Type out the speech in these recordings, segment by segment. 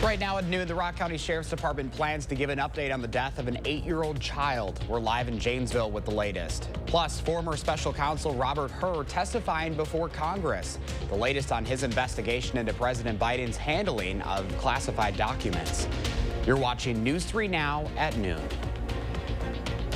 Right now at noon, the Rock County Sheriff's Department plans to give an update on the death of an 8-year-old child. We're live in Janesville with the latest. Plus, former special counsel Robert Hur testifying before Congress. The latest on his investigation into President Biden's handling of classified documents. You're watching News 3 Now at noon.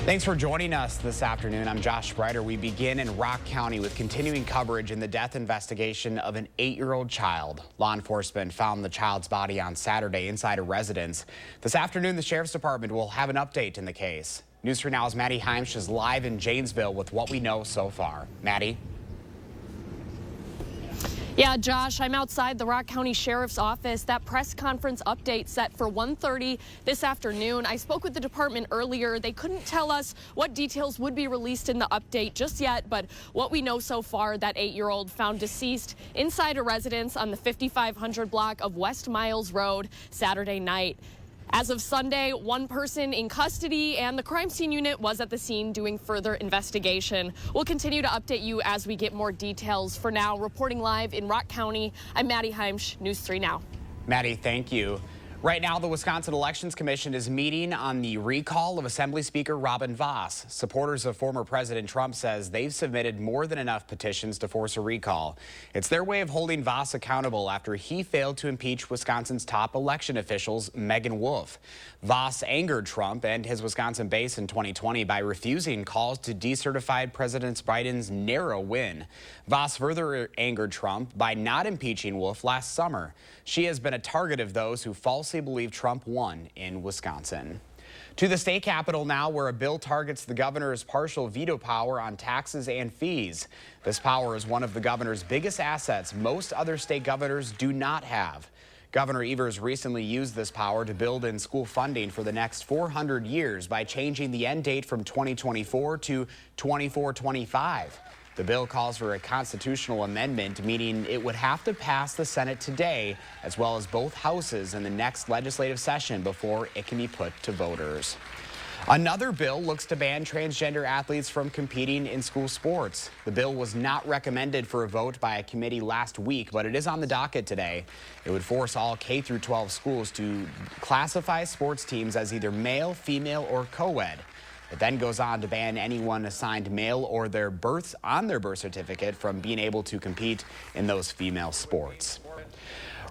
Thanks for joining us this afternoon. I'm Josh Spreiter. We begin in Rock County with continuing coverage in the death investigation of an 8-year-old child. Law enforcement found the child's body on Saturday inside a residence. This afternoon, the Sheriff's Department will have an update in the case. News 3 Now's Maddie Heimsch is live in Janesville with what we know so far. Maddie? Yeah, Josh, I'm outside the Rock County Sheriff's Office. That press conference update set for 1:30 this afternoon. I spoke with the department earlier. They couldn't tell us what details would be released in the update just yet, but what we know so far, that 8-year-old found deceased inside a residence on the 5500 block of West Miles Road Saturday night. As of Sunday, one person in custody and the crime scene unit was at the scene doing further investigation. We'll continue to update you as we get more details. For now, reporting live in Rock County, I'm Maddie Heimsch, News 3 Now. Maddie, thank you. Right now, the Wisconsin Elections Commission is meeting on the recall of Assembly Speaker Robin Vos. Supporters of former President Trump says they've submitted more than enough petitions to force a recall. It's their way of holding Vos accountable after he failed to impeach Wisconsin's top election officials, Megan Wolf. Vos angered Trump and his Wisconsin base in 2020 by refusing calls to decertify President Biden's narrow win. Vos further angered Trump by not impeaching Wolf last summer. She has been a target of those who falsely believe Trump won in Wisconsin. To the state capitol now, where a bill targets the governor's partial veto power on taxes and fees. This power is one of the governor's biggest assets most other state governors do not have. Governor Evers recently used this power to build in school funding for the next 400 years by changing the end date from 2024 to 2425. The bill calls for a constitutional amendment, meaning it would have to pass the Senate today, as well as both houses in the next legislative session before it can be put to voters. Another bill looks to ban transgender athletes from competing in school sports. The bill was not recommended for a vote by a committee last week, but it is on the docket today. It would force all K-12 schools to classify sports teams as either male, female, or co-ed. It then goes on to ban anyone assigned male or their births on their birth certificate from being able to compete in those female sports.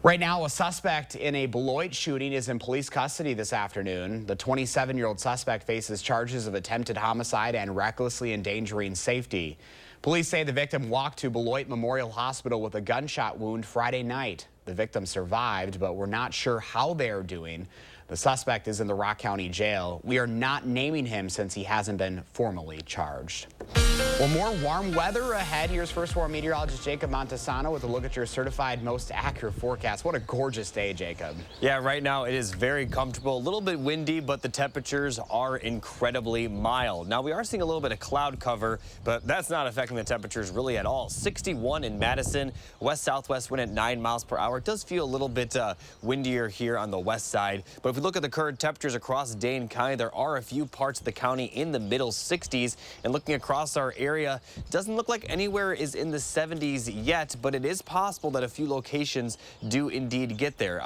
Right now, a suspect in a Beloit shooting is in police custody this afternoon. The 27-year-old suspect faces charges of attempted homicide and recklessly endangering safety. Police say the victim walked to Beloit Memorial Hospital with a gunshot wound Friday night. The victim survived, but we're not sure how they are doing. The suspect is in the Rock County Jail. We are not naming him since he hasn't been formally charged. Well, more warm weather ahead. Here's First Warn meteorologist Jacob Montesano with a look at your certified most accurate forecast. What a gorgeous day, Jacob. Yeah, right now it is very comfortable, a little bit windy, but the temperatures are incredibly mild. Now, we are seeing a little bit of cloud cover, but that's not affecting the temperatures really at all. 61 in Madison, west-southwest wind at 9 miles per hour. It does feel a little bit windier here on the west side, but if we look at the current temperatures across Dane County, there are a few parts of the county in the middle 60s, and looking across our area, doesn't look like anywhere is in the 70s yet, but it is possible that a few locations do indeed get there.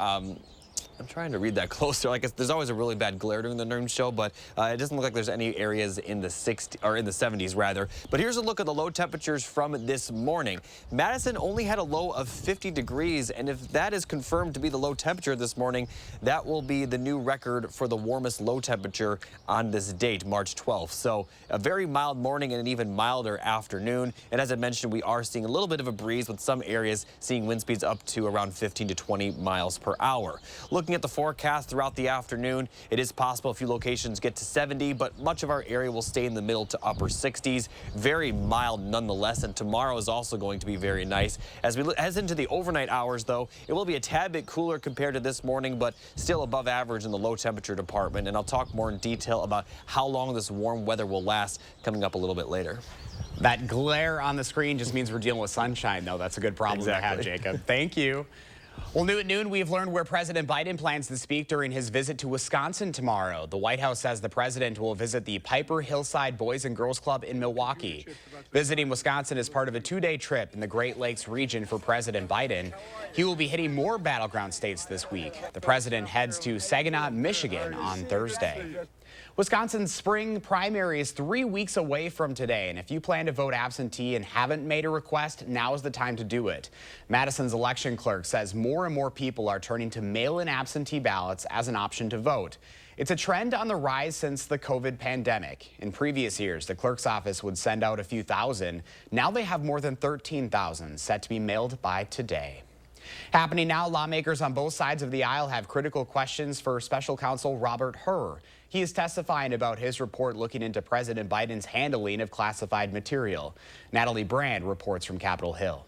I'm trying to read that closer. I guess there's always a really bad glare during the noon show, but it doesn't look like there's any areas in the 60s or in the 70s rather. But here's a look at the low temperatures from this morning. Madison only had a low of 50 degrees, and if that is confirmed to be the low temperature this morning, that will be the new record for the warmest low temperature on this date, March 12th. So a very mild morning and an even milder afternoon. And as I mentioned, we are seeing a little bit of a breeze with some areas seeing wind speeds up to around 15 to 20 miles per hour. Looking at the forecast throughout the afternoon, it is possible a few locations get to 70, but much of our area will stay in the middle to upper 60s. Very mild nonetheless, and tomorrow is also going to be very nice. As we head into the overnight hours, though, it will be a tad bit cooler compared to this morning, but still above average in the low temperature department. And I'll talk more in detail about how long this warm weather will last coming up a little bit later. That glare on the screen just means we're dealing with sunshine, though. That's a good problem to have, Jacob. Thank you. Well, new at noon, we've learned where President Biden plans to speak during his visit to Wisconsin tomorrow. The White House says the president will visit the Piper Hillside Boys and Girls Club in Milwaukee. Visiting Wisconsin is part of a two-day trip in the Great Lakes region for President Biden. He will be hitting more battleground states this week. The president heads to Saginaw, Michigan on Thursday. Wisconsin's spring primary is 3 weeks away from today, and if you plan to vote absentee and haven't made a request, now is the time to do it. Madison's election clerk says more and more people are turning to mail-in absentee ballots as an option to vote. It's a trend on the rise since the COVID pandemic. In previous years, the clerk's office would send out a few thousand. Now they have more than 13,000 set to be mailed by today. Happening now, lawmakers on both sides of the aisle have critical questions for special counsel Robert Hur. He is testifying about his report looking into President Biden's handling of classified material. Natalie Brand reports from Capitol Hill.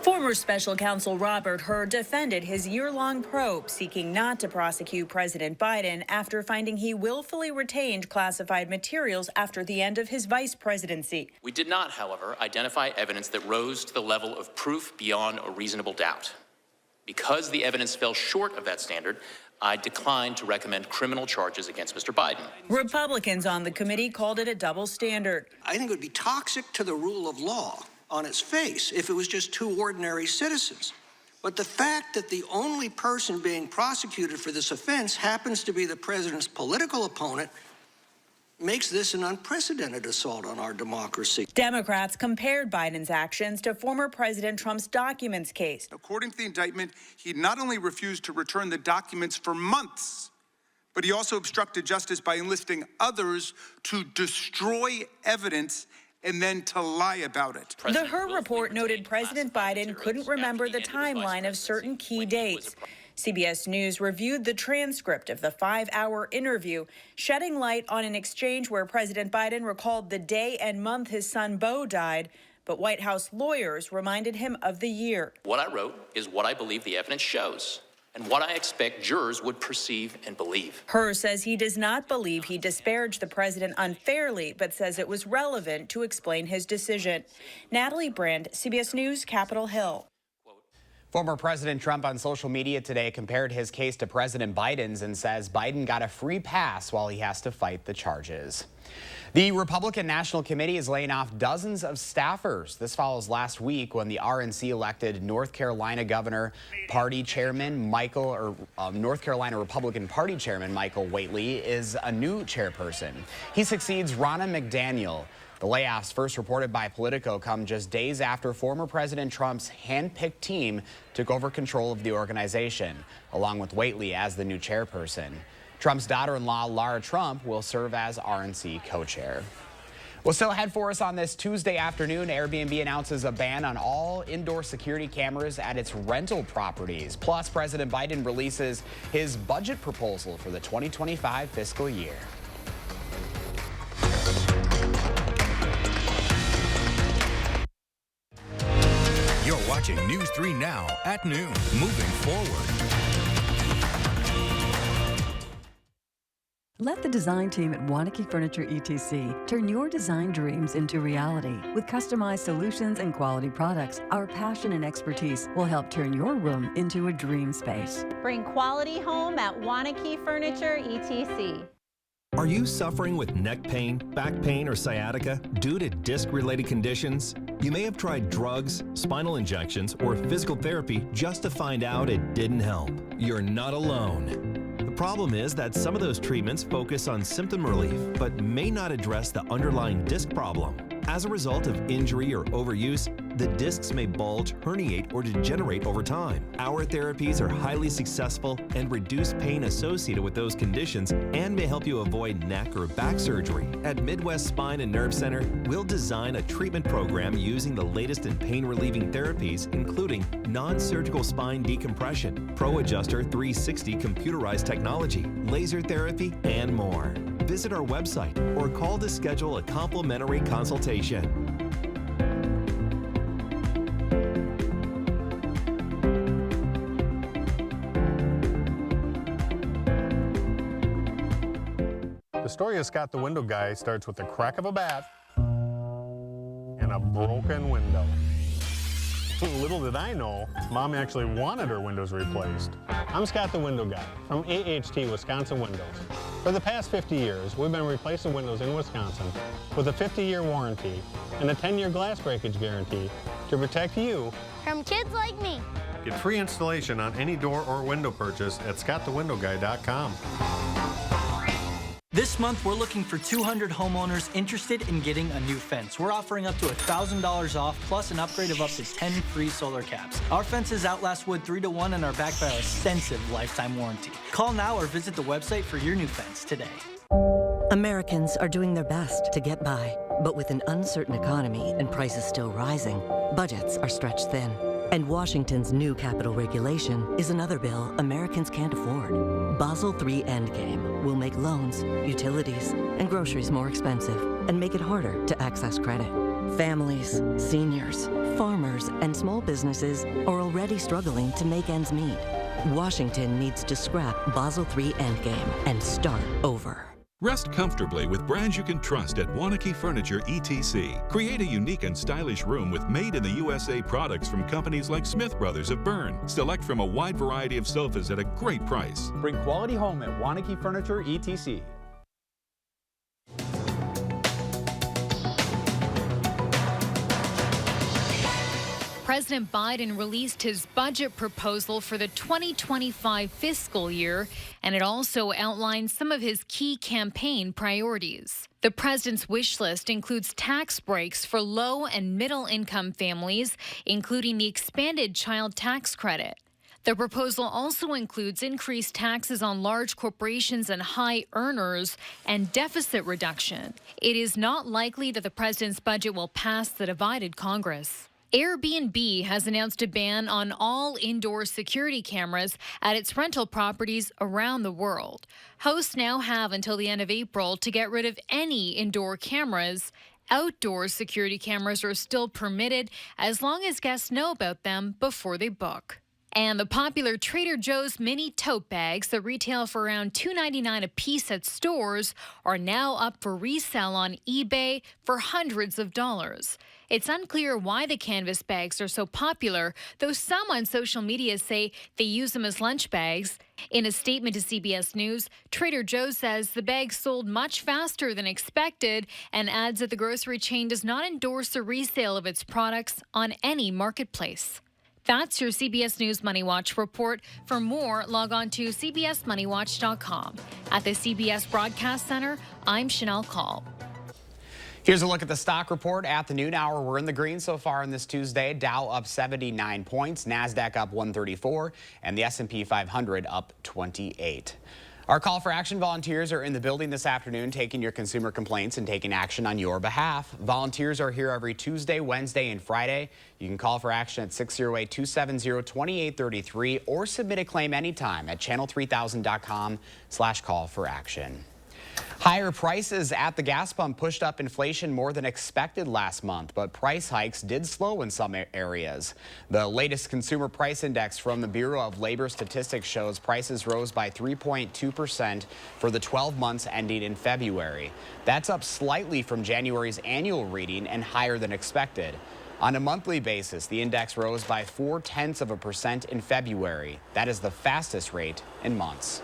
Former special counsel Robert Hur defended his year-long probe seeking not to prosecute President Biden after finding he willfully retained classified materials after the end of his vice presidency. We did not, however, identify evidence that rose to the level of proof beyond a reasonable doubt. Because the evidence fell short of that standard, I declined to recommend criminal charges against Mr. Biden. Republicans on the committee called it a double standard. I think it would be toxic to the rule of law on its face if it was just two ordinary citizens. But the fact that the only person being prosecuted for this offense happens to be the president's political opponent makes this an unprecedented assault on our democracy. Democrats compared Biden's actions to former President Trump's documents case. According to the indictment, he not only refused to return the documents for months, but he also obstructed justice by enlisting others to destroy evidence and then to lie about it. The Hur report noted President Biden couldn't remember the timeline of certain key dates. CBS News reviewed the transcript of the 5-hour interview, shedding light on an exchange where President Biden recalled the day and month his son Beau died, but White House lawyers reminded him of the year. What I wrote is what I believe the evidence shows and what I expect jurors would perceive and believe. Hur says he does not believe he disparaged the president unfairly, but says it was relevant to explain his decision. Natalie Brand, CBS News, Capitol Hill. Former President Trump on social media today compared his case to President Biden's and says Biden got a free pass while he has to fight the charges. The Republican National Committee is laying off dozens of staffers. This follows last week when the RNC elected North Carolina Republican Party Chairman Michael Whately is a new chairperson. He succeeds Ronna McDaniel. The layoffs, first reported by Politico, come just days after former President Trump's hand-picked team took over control of the organization, along with Whately as the new chairperson. Trump's daughter-in-law, Lara Trump, will serve as RNC co-chair. Well, still ahead for us on this Tuesday afternoon, Airbnb announces a ban on all indoor security cameras at its rental properties. Plus, President Biden releases his budget proposal for the 2025 fiscal year. You're watching News 3 Now at noon. Moving forward. Let the design team at Wanakee Furniture ETC turn your design dreams into reality. With customized solutions and quality products, our passion and expertise will help turn your room into a dream space. Bring quality home at Wanakee Furniture ETC. Are you suffering with neck pain, back pain, or sciatica due to disc-related conditions? You may have tried drugs, spinal injections, or physical therapy just to find out it didn't help. You're not alone. The problem is that some of those treatments focus on symptom relief, but may not address the underlying disc problem. As a result of injury or overuse, the discs may bulge, herniate, or degenerate over time. Our therapies are highly successful and reduce pain associated with those conditions and may help you avoid neck or back surgery. At Midwest Spine and Nerve Center, we'll design a treatment program using the latest in pain-relieving therapies, including non-surgical spine decompression, Pro Adjuster 360 computerized technology, laser therapy, and more. Visit our website or call to schedule a complimentary consultation. The story of Scott the Window Guy starts with the crack of a bat and a broken window. Little did I know, Mom actually wanted her windows replaced. I'm Scott the Window Guy from AHT Wisconsin Windows. For the past 50 years, we've been replacing windows in Wisconsin with a 50-year warranty and a 10-year glass breakage guarantee to protect you from kids like me. Get free installation on any door or window purchase at scottthewindowguy.com. This month, we're looking for 200 homeowners interested in getting a new fence. We're offering up to $1,000 off, plus an upgrade of up to 10 free solar caps. Our fences outlast wood 3 to 1 and are backed by our extensive lifetime warranty. Call now or visit the website for your new fence today. Americans are doing their best to get by, but with an uncertain economy and prices still rising, budgets are stretched thin. And Washington's new capital regulation is another bill Americans can't afford. Basel III Endgame will make loans, utilities, and groceries more expensive and make it harder to access credit. Families, seniors, farmers, and small businesses are already struggling to make ends meet. Washington needs to scrap Basel III Endgame and start over. Rest comfortably with brands you can trust at Wanakee Furniture ETC. Create a unique and stylish room with made-in-the-USA products from companies like Smith Brothers of Bern. Select from a wide variety of sofas at a great price. Bring quality home at Wanakee Furniture ETC. President Biden released his budget proposal for the 2025 fiscal year, and it also outlines some of his key campaign priorities. The president's wish list includes tax breaks for low and middle income families, including the expanded child tax credit. The proposal also includes increased taxes on large corporations and high earners and deficit reduction. It is not likely that the president's budget will pass the divided Congress. Airbnb has announced a ban on all indoor security cameras at its rental properties around the world. Hosts now have until the end of April to get rid of any indoor cameras. Outdoor security cameras are still permitted as long as guests know about them before they book. And the popular Trader Joe's mini tote bags that retail for around $2.99 a piece at stores are now up for resale on eBay for hundreds of dollars. It's unclear why the canvas bags are so popular, though some on social media say they use them as lunch bags. In a statement to CBS News, Trader Joe's says the bags sold much faster than expected and adds that the grocery chain does not endorse a resale of its products on any marketplace. That's your CBS News Money Watch report. For more, log on to cbsmoneywatch.com. At the CBS Broadcast Center, I'm Chanel Call. Here's a look at the stock report at the noon hour. We're in the green so far on this Tuesday. Dow up 79 points, NASDAQ up 134, and the S&P 500 up 28. Our call for action volunteers are in the building this afternoon taking your consumer complaints and taking action on your behalf. Volunteers are here every Tuesday, Wednesday, and Friday. You can call for action at 608-270-2833 or submit a claim anytime at channel3000.com/call-for-action. Higher prices at the gas pump pushed up inflation more than expected last month, but price hikes did slow in some areas. The latest consumer price index from the Bureau of Labor Statistics shows prices rose by 3.2% for the 12 months ending in February. That's up slightly from January's annual reading and higher than expected. On a monthly basis, the index rose by 0.4% in February. That is the fastest rate in months.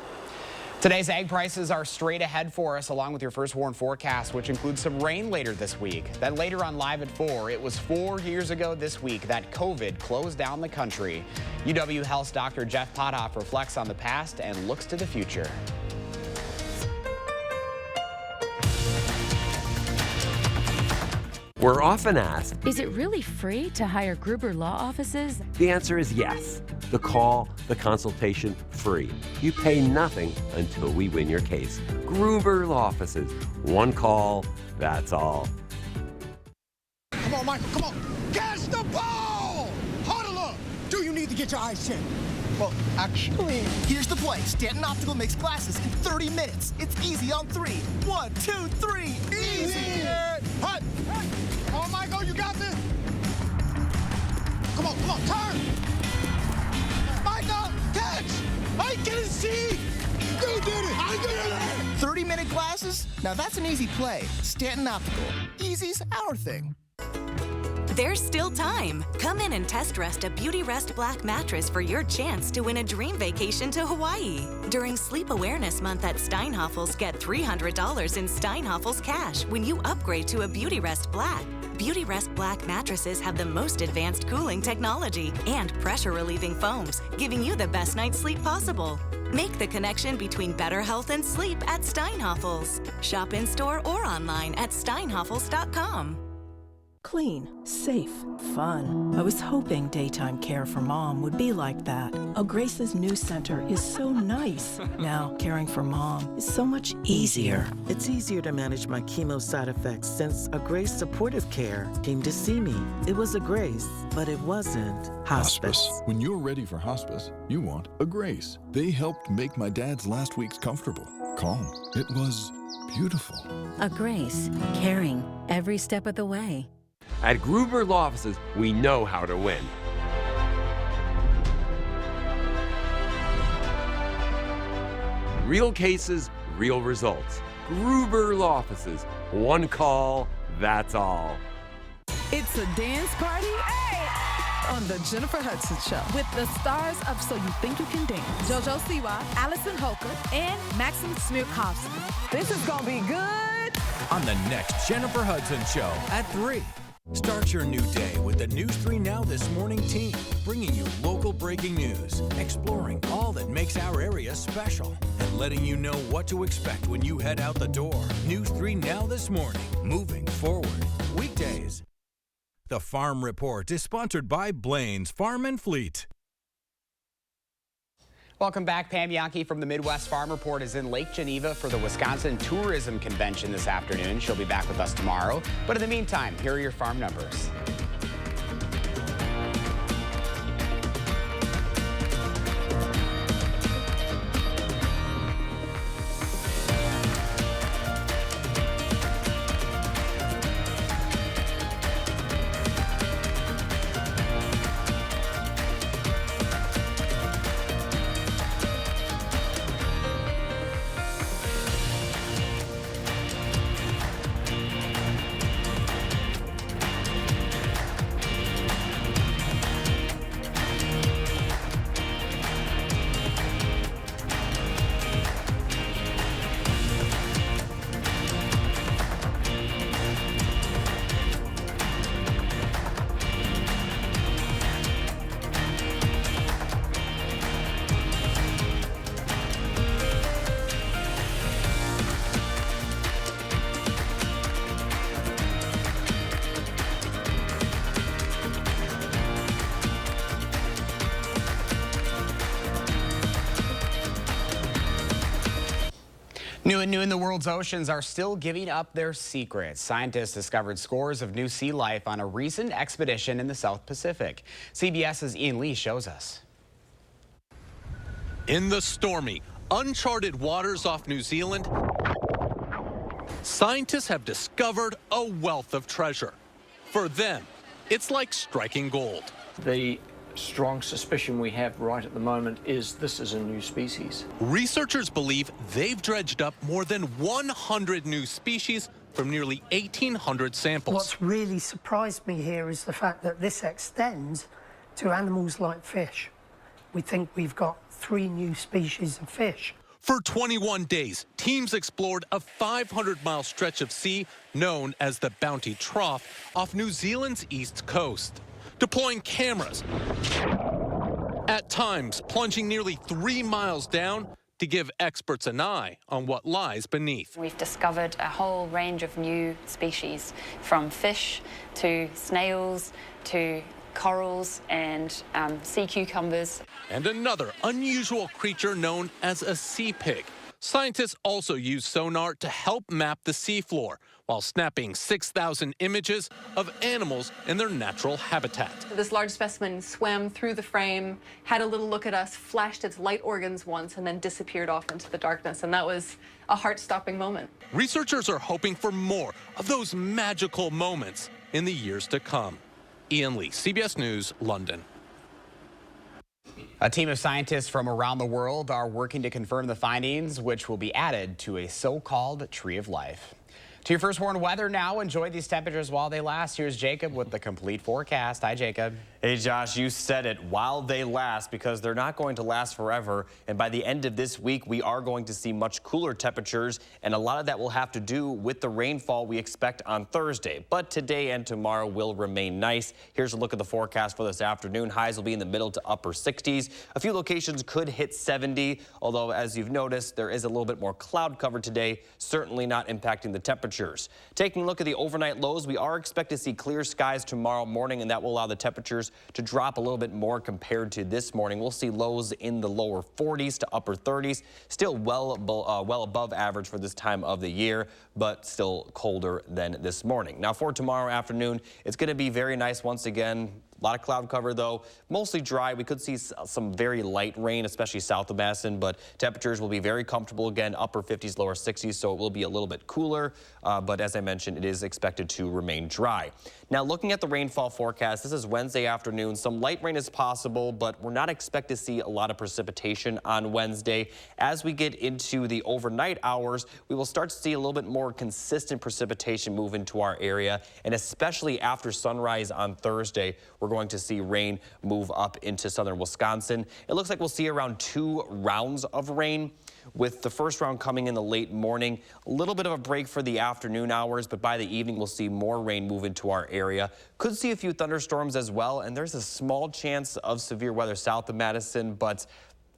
Today's egg prices are straight ahead for us, along with your first warn forecast, which includes some rain later this week. Then later on Live at 4, it was 4 years ago this week that COVID closed down the country. UW Health's Dr. Jeff Pothoff reflects on the past and looks to the future. We're often asked, is it really free to hire Gruber Law Offices? The answer is yes. The call, the consultation, free. You pay nothing until we win your case. Gruber Law Offices. One call, that's all. Come on, Michael, come on. Catch the ball! Huddle up! Do you need to get your eyes checked? Well, actually... Here's the play. Stanton Optical makes glasses in 30 minutes. It's easy on 3. 1, 2, 3. Easy! Hut! Come on, Michael, you got this! Come on, turn! Michael, catch! I can see! You did it! I did it! 30-minute glasses? Now that's an easy play. Stanton Optical. Easy's our thing. There's still time. Come in and test rest a Beauty Rest Black mattress for your chance to win a dream vacation to Hawaii. During Sleep Awareness Month at Steinhafels, get $300 in Steinhafels cash when you upgrade to a Beauty Rest Black. Beauty Rest Black mattresses have the most advanced cooling technology and pressure-relieving foams, giving you the best night's sleep possible. Make the connection between better health and sleep at Steinhafels. Shop in-store or online at steinhafels.com. Clean, safe, fun. I was hoping daytime care for Mom would be like that. Grace's new center is so nice. Now, caring for Mom is so much easier. It's easier to manage my chemo side effects since Grace Supportive Care came to see me. It was a Grace, but it wasn't hospice. When you're ready for hospice, you want a Grace. They helped make my dad's last weeks comfortable, calm. It was beautiful. A Grace, caring every step of the way. At Gruber Law Offices, we know how to win. Real cases, real results. Gruber Law Offices. One call, that's all. It's a dance party on the Jennifer Hudson Show with the stars of So You Think You Can Dance, JoJo Siwa, Allison Holker, and Maxim Smirkovsky. This is gonna be good. On the next Jennifer Hudson Show at 3. Start your new day with the News 3 Now This Morning team, bringing you local breaking news, exploring all that makes our area special, and letting you know what to expect when you head out the door. News 3 Now This Morning, moving forward. Weekdays. The Farm Report is sponsored by Blaine's Farm and Fleet. Welcome back. Pam Yankee from the Midwest Farm Report is in Lake Geneva for the Wisconsin Tourism Convention this afternoon. She'll be back with us tomorrow. But in the meantime, here are your farm numbers. New and new in the world's oceans are still giving up their secrets. Scientists discovered scores of new sea life on a recent expedition in the South Pacific. CBS's Ian Lee shows us. In the stormy, uncharted waters off New Zealand, scientists have discovered a wealth of treasure. For them, it's like striking gold. The strong suspicion we have right at the moment is this is a new species. Researchers believe they've dredged up more than 100 new species from nearly 1,800 samples. What's really surprised me here is the fact that this extends to animals like fish. We think we've got 3 new species of fish. For 21 days, teams explored a 500-mile stretch of sea known as the Bounty Trough off New Zealand's east coast, deploying cameras, at times plunging nearly 3 miles down to give experts an eye on what lies beneath. We've discovered a whole range of new species, from fish to snails to corals and sea cucumbers. And another unusual creature known as a sea pig. Scientists also use sonar to help map the seafloor while snapping 6,000 images of animals in their natural habitat. This large specimen swam through the frame, had a little look at us, flashed its light organs once, and then disappeared off into the darkness. And that was a heart-stopping moment. Researchers are hoping for more of those magical moments in the years to come. Ian Lee, CBS News, London. A team of scientists from around the world are working to confirm the findings, which will be added to a so-called tree of life. To your first warned weather now. Enjoy these temperatures while they last. Here's Jacob with the complete forecast. Hi, Jacob. Hey, Josh, you said it, while they last, because they're not going to last forever. And by the end of this week, we are going to see much cooler temperatures, and a lot of that will have to do with the rainfall we expect on Thursday. But today and tomorrow will remain nice. Here's a look at the forecast for this afternoon. Highs will be in the middle to upper 60s. A few locations could hit 70, although as you've noticed, there is a little bit more cloud cover today, certainly not impacting the temperatures. Taking a look at the overnight lows, we are expected to see clear skies tomorrow morning, and that will allow the temperatures to drop a little bit more compared to this morning. We'll see lows in the lower 40s to upper 30s, still well above average for this time of the year, but still colder than this morning. Now for tomorrow afternoon, it's going to be very nice once again. A lot of cloud cover, though, mostly dry. We could see some very light rain, especially south of Madison, but temperatures will be very comfortable again, upper 50s, lower 60s, so it will be a little bit cooler. But as I mentioned, it is expected to remain dry. Now, looking at the rainfall forecast, this is Wednesday afternoon. Some light rain is possible, but we're not expected to see a lot of precipitation on Wednesday. As we get into the overnight hours, we will start to see a little bit more consistent precipitation move into our area, and especially after sunrise on Thursday, we're going to see rain move up into southern Wisconsin. It looks like we'll see around 2 rounds of rain, with the first round coming in the late morning. A little bit of a break for the afternoon hours, but by the evening we'll see more rain move into our area. Could see a few thunderstorms as well, and there's a small chance of severe weather south of Madison, but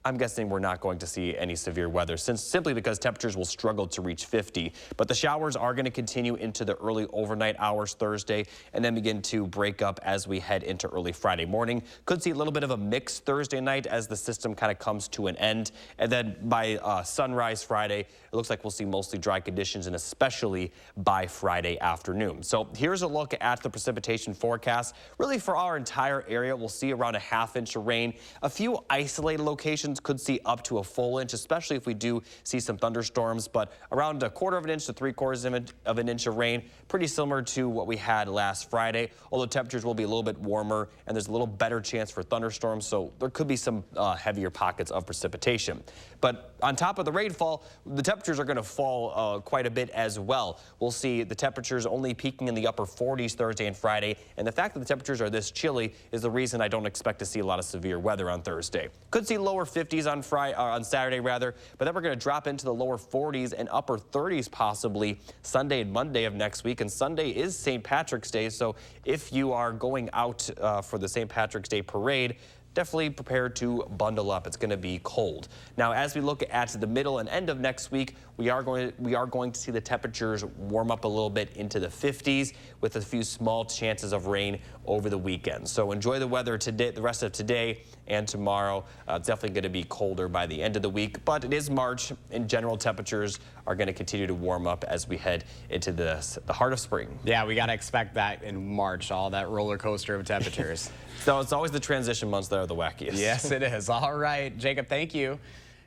I'm guessing we're not going to see any severe weather simply because temperatures will struggle to reach 50. But the showers are going to continue into the early overnight hours Thursday and then begin to break up as we head into early Friday morning. Could see a little bit of a mix Thursday night as the system kind of comes to an end. And then by sunrise Friday, it looks like we'll see mostly dry conditions, and especially by Friday afternoon. So here's a look at the precipitation forecast. Really for our entire area, we'll see around a ½ inch of rain. A few isolated locations could see up to a full inch, especially if we do see some thunderstorms, but around a ½ of an inch to 3/4 of an inch of rain, pretty similar to what we had last Friday, although temperatures will be a little bit warmer and there's a little better chance for thunderstorms, so there could be some heavier pockets of precipitation. But on top of the rainfall, the temperatures are going to fall quite a bit as well. We'll see the temperatures only peaking in the upper 40s Thursday and Friday, and the fact that the temperatures are this chilly is the reason I don't expect to see a lot of severe weather on Thursday. Could see lower 50s on Saturday rather, but then we're going to drop into the lower 40s and upper 30s possibly Sunday and Monday of next week. And Sunday is St. Patrick's Day, so if you are going out for the St. Patrick's Day parade, definitely prepare to bundle up. It's going to be cold. Now, as we look at the middle and end of next week, we are going to see the temperatures warm up a little bit into the 50s with a few small chances of rain over the weekend. So enjoy the weather today, the rest of today and tomorrow. It's definitely going to be colder by the end of the week, but it is March. In general, temperatures are going to continue to warm up as we head into the heart of spring. Yeah, we got to expect that in March, all that roller coaster of temperatures. So it's always the transition months that are the wackiest. Yes, it is. All right, Jacob, thank you.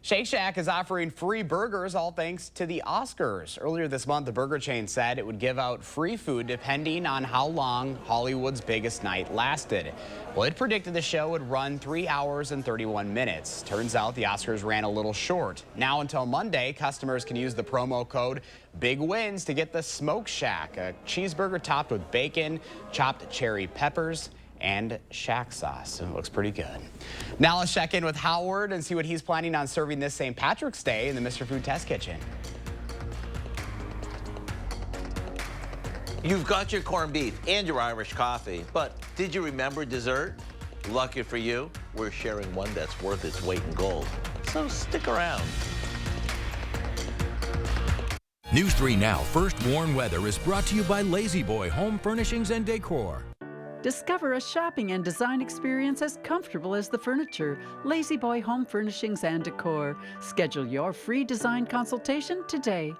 Shake Shack is offering free burgers, all thanks to the Oscars. Earlier this month, the burger chain said it would give out free food depending on how long Hollywood's biggest night lasted. Well, it predicted the show would run 3 hours and 31 minutes. Turns out the Oscars ran a little short. Now until Monday, customers can use the promo code BIGWINS to get the Smoke Shack, a cheeseburger topped with bacon, chopped cherry peppers, and Shack sauce. It looks pretty good. Now let's check in with Howard and see what he's planning on serving this St. Patrick's Day in the Mr. Food Test Kitchen. You've got your corned beef and your Irish coffee, but did you remember dessert? Lucky for you, we're sharing one that's worth its weight in gold. So stick around. News 3 Now First Warn Weather is brought to you by Lazy Boy Home Furnishings and Decor. Discover a shopping and design experience as comfortable as the furniture. Lazy Boy Home Furnishings and Decor. Schedule your free design consultation today.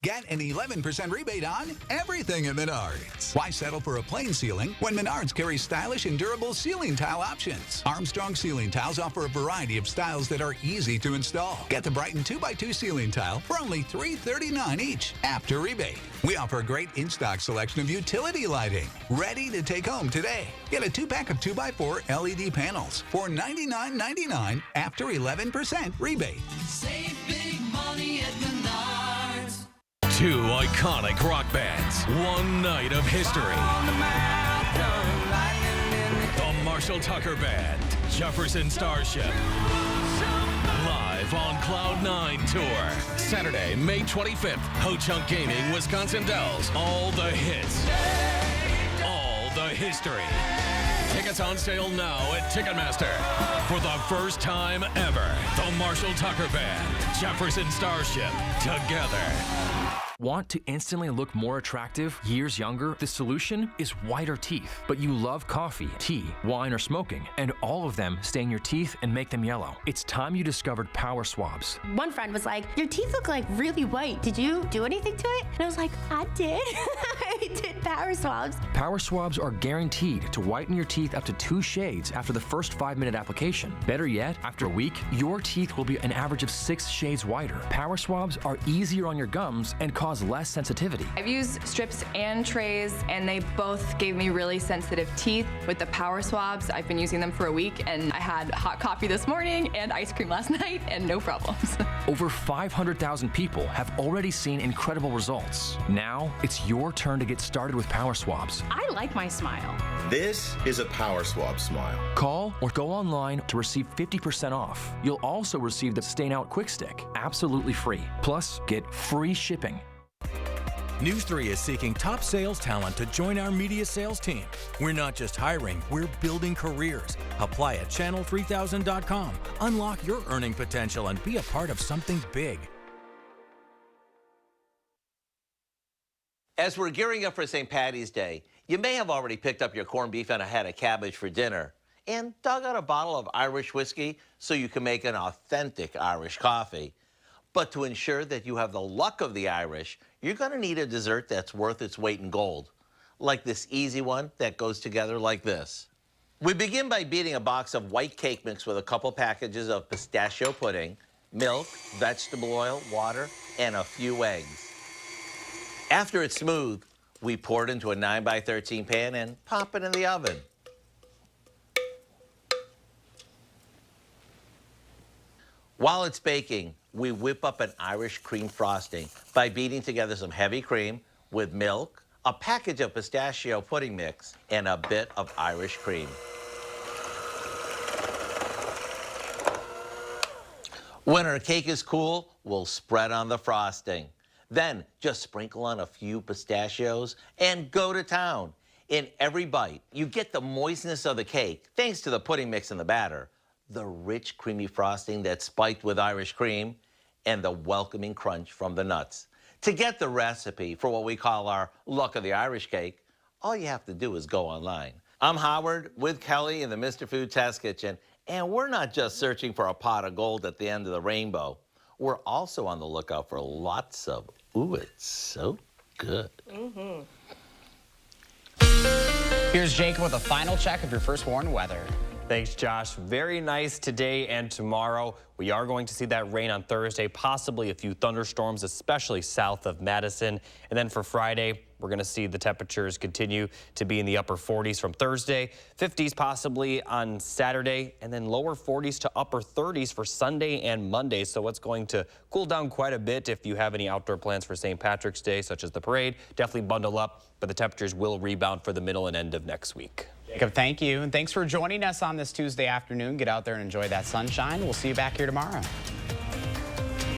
Get an 11% rebate on everything at Menards. Why settle for a plain ceiling when Menards carries stylish and durable ceiling tile options? Armstrong ceiling tiles offer a variety of styles that are easy to install. Get the Brighton 2x2 ceiling tile for only $339 each after rebate. We offer a great in-stock selection of utility lighting, ready to take home today. Get a 2-pack of 2x4 LED panels for $99.99 after 11% rebate. Save big money at Menards. Two iconic rock bands, one night of history. The Marshall Tucker Band, Jefferson Starship. Live on Cloud 9 Tour. Saturday, May 25th, Ho-Chunk Gaming, Wisconsin Dells. All the hits. All the history. Tickets on sale now at Ticketmaster. For the first time ever, the Marshall Tucker Band, Jefferson Starship, together. Want to instantly look more attractive, years younger? The solution is whiter teeth. But you love coffee, tea, wine, or smoking, and all of them stain your teeth and make them yellow. It's time you discovered Power Swabs. One friend was like, your teeth look like really white. Did you do anything to it? And I was like, I did. I did Power Swabs. Power Swabs are guaranteed to whiten your teeth up to 2 shades after the first 5-minute application. Better yet, after a week, your teeth will be an average of 6 shades whiter. Power Swabs are easier on your gums and cause less sensitivity. I've used strips and trays, and they both gave me really sensitive teeth. With the Power Swabs, I've been using them for a week, and I had hot coffee this morning and ice cream last night, and no problems. Over 500,000 people have already seen incredible results. Now, it's your turn to get started with Power Swabs. I like my smile. This is a Power Swab smile. Call or go online to receive 50% off. You'll also receive the Stain Out Quick Stick, absolutely free. Plus, get free shipping. News 3 is seeking top sales talent to join our media sales team. We're not just hiring, we're building careers. Apply at channel3000.com. Unlock your earning potential and be a part of something big. As we're gearing up for St. Paddy's Day, you may have already picked up your corned beef and a head of cabbage for dinner and dug out a bottle of Irish whiskey so you can make an authentic Irish coffee. But to ensure that you have the luck of the Irish, you're going to need a dessert that's worth its weight in gold, like this easy one that goes together like this. We begin by beating a box of white cake mix with a couple packages of pistachio pudding, milk, vegetable oil, water, and a few eggs. After it's smooth, we pour it into a 9x13 pan and pop it in the oven. While it's baking, we whip up an Irish cream frosting by beating together some heavy cream with milk, a package of pistachio pudding mix, and a bit of Irish cream. When our cake is cool, we'll spread on the frosting. Then just sprinkle on a few pistachios and go to town. In every bite, you get the moistness of the cake, thanks to the pudding mix in the batter, the rich, creamy frosting that's spiked with Irish cream, and the welcoming crunch from the nuts. To get the recipe for what we call our luck of the Irish cake, all you have to do is go online. I'm Howard with Kelly in the Mr. Food Test Kitchen, and we're not just searching for a pot of gold at the end of the rainbow. We're also on the lookout for lots of, ooh, it's so good. Mm-hmm. Here's Jacob with a final check of your first warned weather. Thanks, Josh. Very nice today and tomorrow. We are going to see that rain on Thursday, possibly a few thunderstorms, especially south of Madison. And then for Friday, we're going to see the temperatures continue to be in the upper 40s from Thursday, 50s possibly on Saturday, and then lower 40s to upper 30s for Sunday and Monday. So it's going to cool down quite a bit if you have any outdoor plans for St. Patrick's Day, such as the parade. Definitely bundle up, but the temperatures will rebound for the middle and end of next week. Jacob, thank you. And thanks for joining us on this Tuesday afternoon. Get out there and enjoy that sunshine. We'll see you back here tomorrow.